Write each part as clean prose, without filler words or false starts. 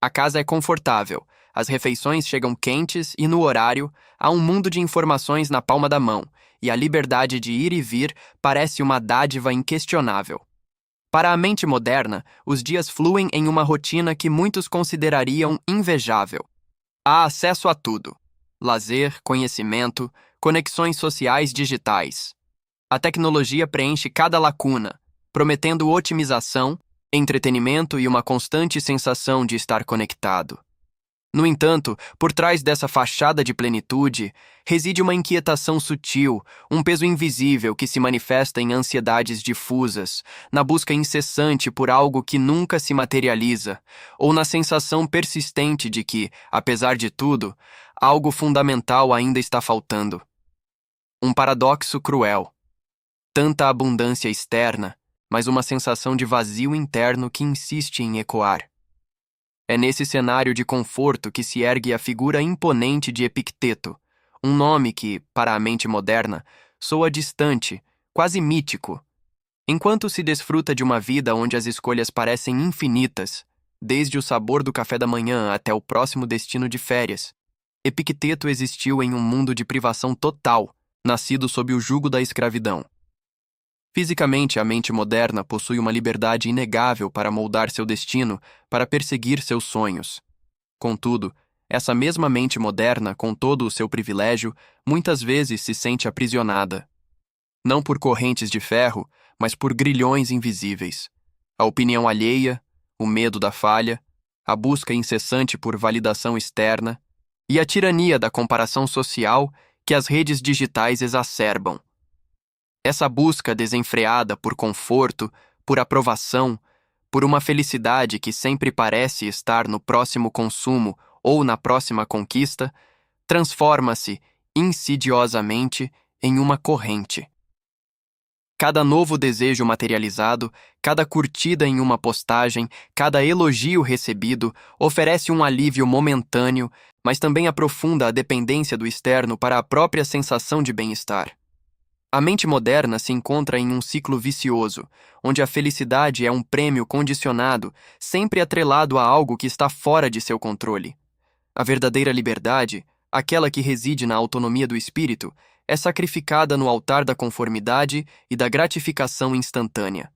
A casa é confortável, as refeições chegam quentes e no horário, há um mundo de informações na palma da mão, e a liberdade de ir e vir parece uma dádiva inquestionável. Para a mente moderna, os dias fluem em uma rotina que muitos considerariam invejável. Há acesso a tudo: lazer, conhecimento, conexões sociais digitais. A tecnologia preenche cada lacuna, prometendo otimização, entretenimento e uma constante sensação de estar conectado. No entanto, por trás dessa fachada de plenitude, reside uma inquietação sutil, um peso invisível que se manifesta em ansiedades difusas, na busca incessante por algo que nunca se materializa, ou na sensação persistente de que, apesar de tudo, algo fundamental ainda está faltando. Um paradoxo cruel. Tanta abundância externa, mas uma sensação de vazio interno que insiste em ecoar. É nesse cenário de conforto que se ergue a figura imponente de Epicteto, um nome que, para a mente moderna, soa distante, quase mítico. Enquanto se desfruta de uma vida onde as escolhas parecem infinitas, desde o sabor do café da manhã até o próximo destino de férias, Epicteto existiu em um mundo de privação total, nascido sob o jugo da escravidão. Fisicamente, a mente moderna possui uma liberdade inegável para moldar seu destino, para perseguir seus sonhos. Contudo, essa mesma mente moderna, com todo o seu privilégio, muitas vezes se sente aprisionada. Não por correntes de ferro, mas por grilhões invisíveis. A opinião alheia, o medo da falha, a busca incessante por validação externa e a tirania da comparação social que as redes digitais exacerbam. Essa busca desenfreada por conforto, por aprovação, por uma felicidade que sempre parece estar no próximo consumo ou na próxima conquista, transforma-se, insidiosamente, em uma corrente. Cada novo desejo materializado, cada curtida em uma postagem, cada elogio recebido oferece um alívio momentâneo, mas também aprofunda a dependência do externo para a própria sensação de bem-estar. A mente moderna se encontra em um ciclo vicioso, onde a felicidade é um prêmio condicionado, sempre atrelado a algo que está fora de seu controle. A verdadeira liberdade, aquela que reside na autonomia do espírito, é sacrificada no altar da conformidade e da gratificação instantânea.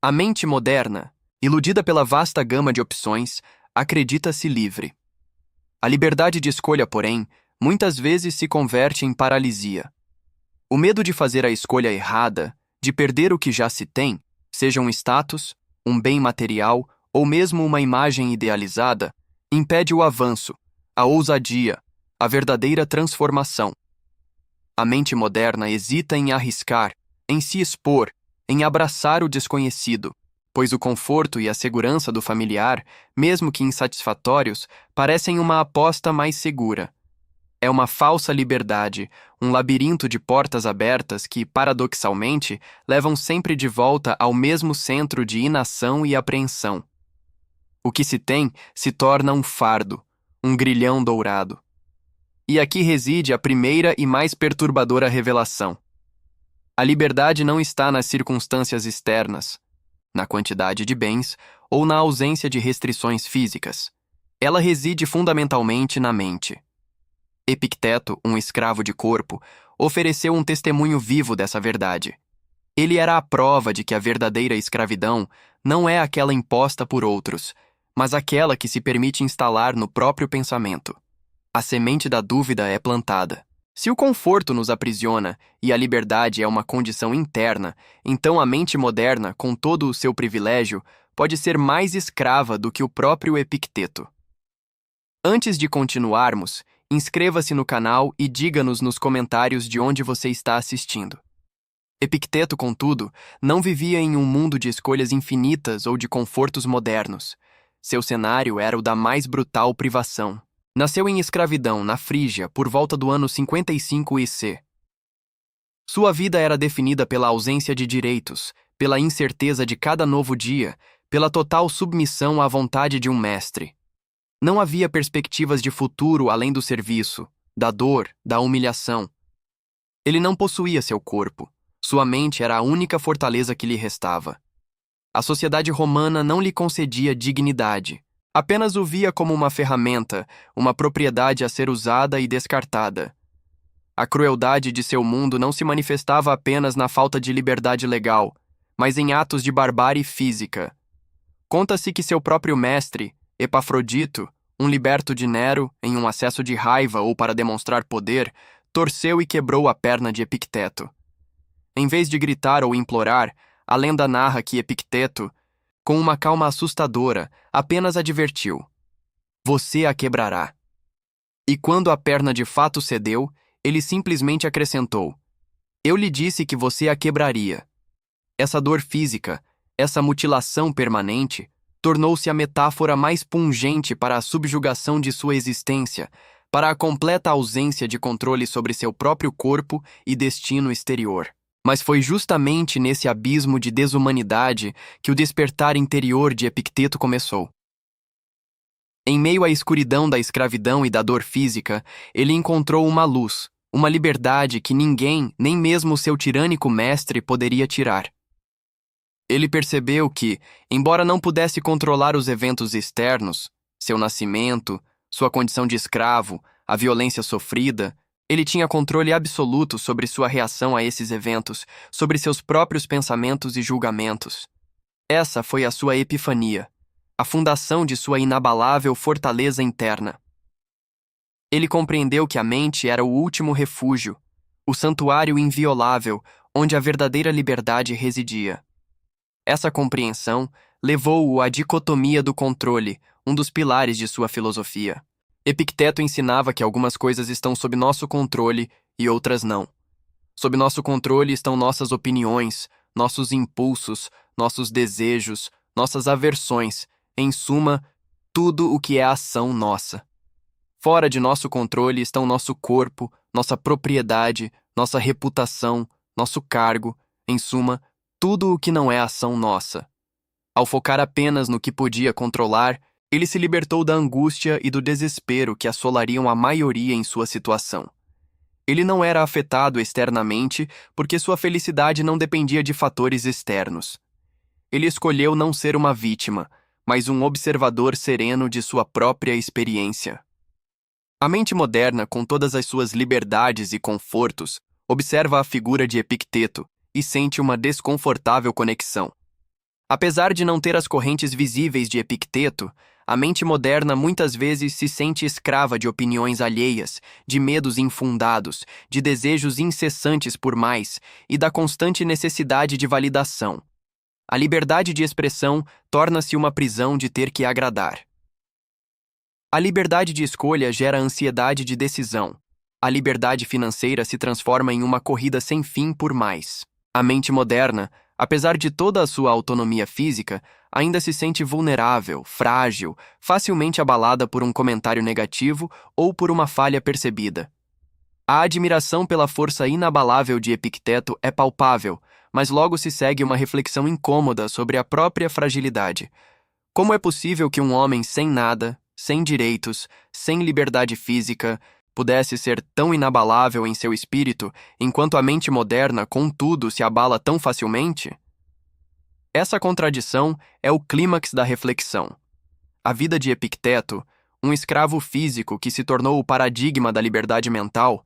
A mente moderna, iludida pela vasta gama de opções, acredita-se livre. A liberdade de escolha, porém, muitas vezes se converte em paralisia. O medo de fazer a escolha errada, de perder o que já se tem, seja um status, um bem material ou mesmo uma imagem idealizada, impede o avanço, a ousadia, a verdadeira transformação. A mente moderna hesita em arriscar, em se expor, em abraçar o desconhecido, pois o conforto e a segurança do familiar, mesmo que insatisfatórios, parecem uma aposta mais segura. É uma falsa liberdade, um labirinto de portas abertas que, paradoxalmente, levam sempre de volta ao mesmo centro de inação e apreensão. O que se tem se torna um fardo, um grilhão dourado. E aqui reside a primeira e mais perturbadora revelação. A liberdade não está nas circunstâncias externas, na quantidade de bens ou na ausência de restrições físicas. Ela reside fundamentalmente na mente. Epicteto, um escravo de corpo, ofereceu um testemunho vivo dessa verdade. Ele era a prova de que a verdadeira escravidão não é aquela imposta por outros, mas aquela que se permite instalar no próprio pensamento. A semente da dúvida é plantada. Se o conforto nos aprisiona e a liberdade é uma condição interna, então a mente moderna, com todo o seu privilégio, pode ser mais escrava do que o próprio Epicteto. Antes de continuarmos, inscreva-se no canal e diga-nos nos comentários de onde você está assistindo. Epicteto, contudo, não vivia em um mundo de escolhas infinitas ou de confortos modernos. Seu cenário era o da mais brutal privação. Nasceu em escravidão, na Frígia, por volta do ano 55 IC. Sua vida era definida pela ausência de direitos, pela incerteza de cada novo dia, pela total submissão à vontade de um mestre. Não havia perspectivas de futuro além do serviço, da dor, da humilhação. Ele não possuía seu corpo. Sua mente era a única fortaleza que lhe restava. A sociedade romana não lhe concedia dignidade. Apenas o via como uma ferramenta, uma propriedade a ser usada e descartada. A crueldade de seu mundo não se manifestava apenas na falta de liberdade legal, mas em atos de barbárie física. Conta-se que seu próprio mestre, Epafrodito, um liberto de Nero, em um acesso de raiva ou para demonstrar poder, torceu e quebrou a perna de Epicteto. Em vez de gritar ou implorar, a lenda narra que Epicteto, com uma calma assustadora, apenas advertiu: "Você a quebrará." E quando a perna de fato cedeu, ele simplesmente acrescentou: "Eu lhe disse que você a quebraria." Essa dor física, essa mutilação permanente, tornou-se a metáfora mais pungente para a subjugação de sua existência, para a completa ausência de controle sobre seu próprio corpo e destino exterior. Mas foi justamente nesse abismo de desumanidade que o despertar interior de Epicteto começou. Em meio à escuridão da escravidão e da dor física, ele encontrou uma luz, uma liberdade que ninguém, nem mesmo seu tirânico mestre, poderia tirar. Ele percebeu que, embora não pudesse controlar os eventos externos, seu nascimento, sua condição de escravo, a violência sofrida, ele tinha controle absoluto sobre sua reação a esses eventos, sobre seus próprios pensamentos e julgamentos. Essa foi a sua epifania, a fundação de sua inabalável fortaleza interna. Ele compreendeu que a mente era o último refúgio, o santuário inviolável onde a verdadeira liberdade residia. Essa compreensão levou-o à dicotomia do controle, um dos pilares de sua filosofia. Epicteto ensinava que algumas coisas estão sob nosso controle e outras não. Sob nosso controle estão nossas opiniões, nossos impulsos, nossos desejos, nossas aversões, em suma, tudo o que é ação nossa. Fora de nosso controle estão nosso corpo, nossa propriedade, nossa reputação, nosso cargo, em suma, tudo o que não é ação nossa. Ao focar apenas no que podia controlar, ele se libertou da angústia e do desespero que assolariam a maioria em sua situação. Ele não era afetado externamente porque sua felicidade não dependia de fatores externos. Ele escolheu não ser uma vítima, mas um observador sereno de sua própria experiência. A mente moderna, com todas as suas liberdades e confortos, observa a figura de Epicteto e sente uma desconfortável conexão. Apesar de não ter as correntes visíveis de Epicteto, a mente moderna muitas vezes se sente escrava de opiniões alheias, de medos infundados, de desejos incessantes por mais e da constante necessidade de validação. A liberdade de expressão torna-se uma prisão de ter que agradar. A liberdade de escolha gera ansiedade de decisão. A liberdade financeira se transforma em uma corrida sem fim por mais. A mente moderna, apesar de toda a sua autonomia física, ainda se sente vulnerável, frágil, facilmente abalada por um comentário negativo ou por uma falha percebida. A admiração pela força inabalável de Epicteto é palpável, mas logo se segue uma reflexão incômoda sobre a própria fragilidade. Como é possível que um homem sem nada, sem direitos, sem liberdade física, pudesse ser tão inabalável em seu espírito, enquanto a mente moderna, contudo, se abala tão facilmente? Essa contradição é o clímax da reflexão. A vida de Epicteto, um escravo físico que se tornou o paradigma da liberdade mental,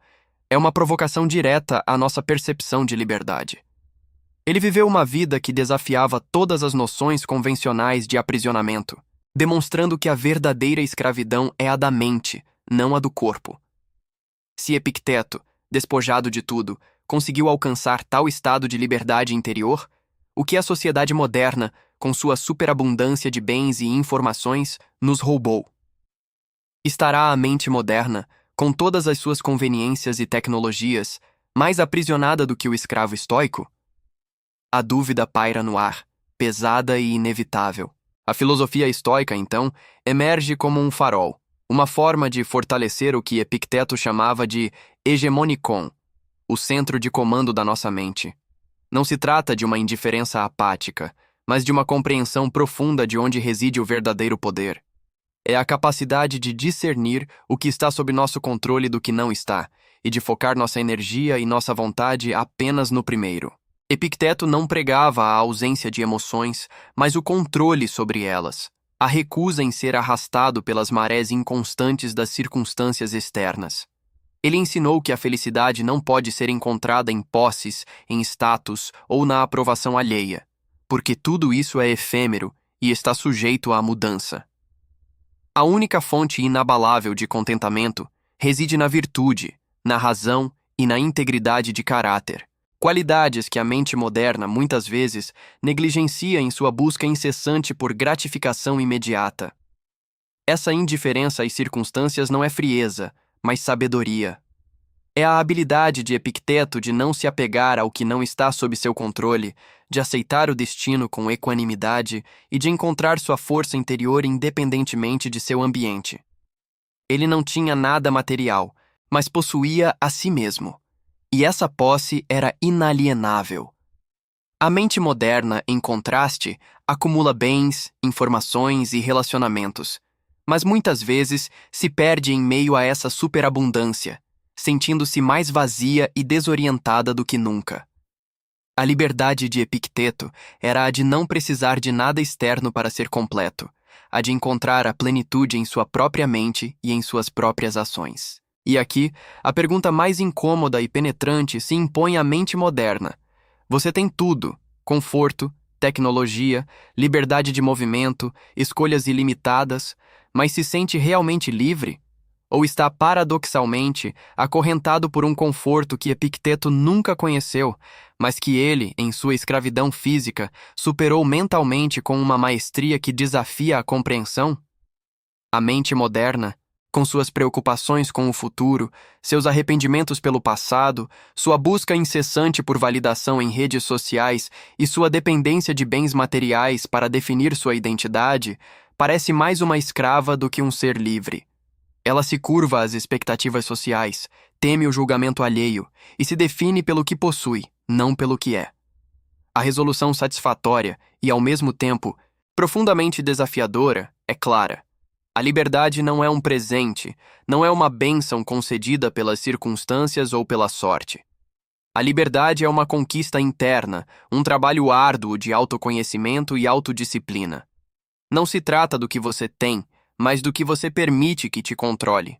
é uma provocação direta à nossa percepção de liberdade. Ele viveu uma vida que desafiava todas as noções convencionais de aprisionamento, demonstrando que a verdadeira escravidão é a da mente, não a do corpo. Se Epicteto, despojado de tudo, conseguiu alcançar tal estado de liberdade interior, o que a sociedade moderna, com sua superabundância de bens e informações, nos roubou? Estará a mente moderna, com todas as suas conveniências e tecnologias, mais aprisionada do que o escravo estoico? A dúvida paira no ar, pesada e inevitável. A filosofia estoica, então, emerge como um farol, uma forma de fortalecer o que Epicteto chamava de hegemonikon, o centro de comando da nossa mente. Não se trata de uma indiferença apática, mas de uma compreensão profunda de onde reside o verdadeiro poder. É a capacidade de discernir o que está sob nosso controle do que não está, e de focar nossa energia e nossa vontade apenas no primeiro. Epicteto não pregava a ausência de emoções, mas o controle sobre elas. a recusa em ser arrastado pelas marés inconstantes das circunstâncias externas. Ele ensinou que a felicidade não pode ser encontrada em posses, em status ou na aprovação alheia, porque tudo isso é efêmero e está sujeito à mudança. A única fonte inabalável de contentamento reside na virtude, na razão e na integridade de caráter, qualidades que a mente moderna muitas vezes negligencia em sua busca incessante por gratificação imediata. Essa indiferença às circunstâncias não é frieza, mas sabedoria. É a habilidade de Epicteto de não se apegar ao que não está sob seu controle, de aceitar o destino com equanimidade e de encontrar sua força interior independentemente de seu ambiente. Ele não tinha nada material, mas possuía a si mesmo. E essa posse era inalienável. A mente moderna, em contraste, acumula bens, informações e relacionamentos, mas muitas vezes se perde em meio a essa superabundância, sentindo-se mais vazia e desorientada do que nunca. A liberdade de Epicteto era a de não precisar de nada externo para ser completo, a de encontrar a plenitude em sua própria mente e em suas próprias ações. E aqui, a pergunta mais incômoda e penetrante se impõe à mente moderna. Você tem tudo: conforto, tecnologia, liberdade de movimento, escolhas ilimitadas, mas se sente realmente livre? Ou está paradoxalmente acorrentado por um conforto que Epicteto nunca conheceu, mas que ele, em sua escravidão física, superou mentalmente com uma maestria que desafia a compreensão? A mente moderna, com suas preocupações com o futuro, seus arrependimentos pelo passado, sua busca incessante por validação em redes sociais e sua dependência de bens materiais para definir sua identidade, parece mais uma escrava do que um ser livre. Ela se curva às expectativas sociais, teme o julgamento alheio e se define pelo que possui, não pelo que é. A resolução satisfatória e, ao mesmo tempo, profundamente desafiadora é clara. A liberdade não é um presente, não é uma bênção concedida pelas circunstâncias ou pela sorte. A liberdade é uma conquista interna, um trabalho árduo de autoconhecimento e autodisciplina. Não se trata do que você tem, mas do que você permite que te controle.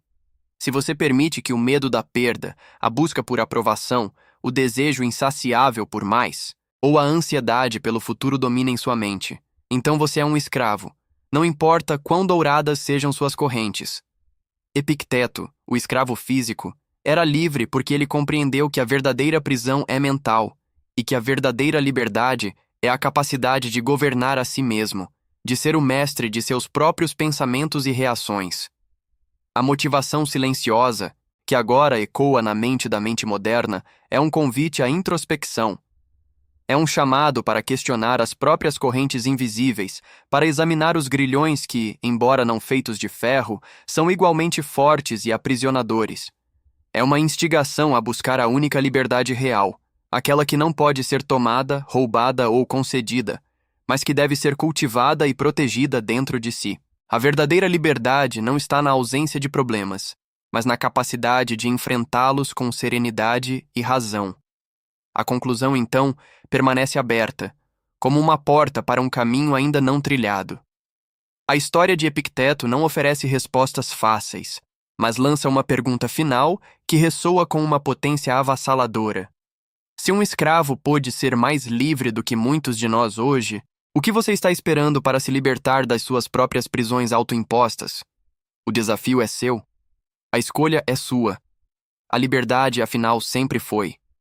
Se você permite que o medo da perda, a busca por aprovação, o desejo insaciável por mais, ou a ansiedade pelo futuro dominem sua mente, então você é um escravo. Não importa quão douradas sejam suas correntes. Epicteto, o escravo físico, era livre porque ele compreendeu que a verdadeira prisão é mental e que a verdadeira liberdade é a capacidade de governar a si mesmo, de ser o mestre de seus próprios pensamentos e reações. A motivação silenciosa, que agora ecoa na mente da mente moderna, é um convite à introspecção. É um chamado para questionar as próprias correntes invisíveis, para examinar os grilhões que, embora não feitos de ferro, são igualmente fortes e aprisionadores. É uma instigação a buscar a única liberdade real, aquela que não pode ser tomada, roubada ou concedida, mas que deve ser cultivada e protegida dentro de si. A verdadeira liberdade não está na ausência de problemas, mas na capacidade de enfrentá-los com serenidade e razão. A conclusão, então, permanece aberta, como uma porta para um caminho ainda não trilhado. A história de Epicteto não oferece respostas fáceis, mas lança uma pergunta final que ressoa com uma potência avassaladora. Se um escravo pôde ser mais livre do que muitos de nós hoje, o que você está esperando para se libertar das suas próprias prisões autoimpostas? O desafio é seu. A escolha é sua. A liberdade, afinal, sempre foi.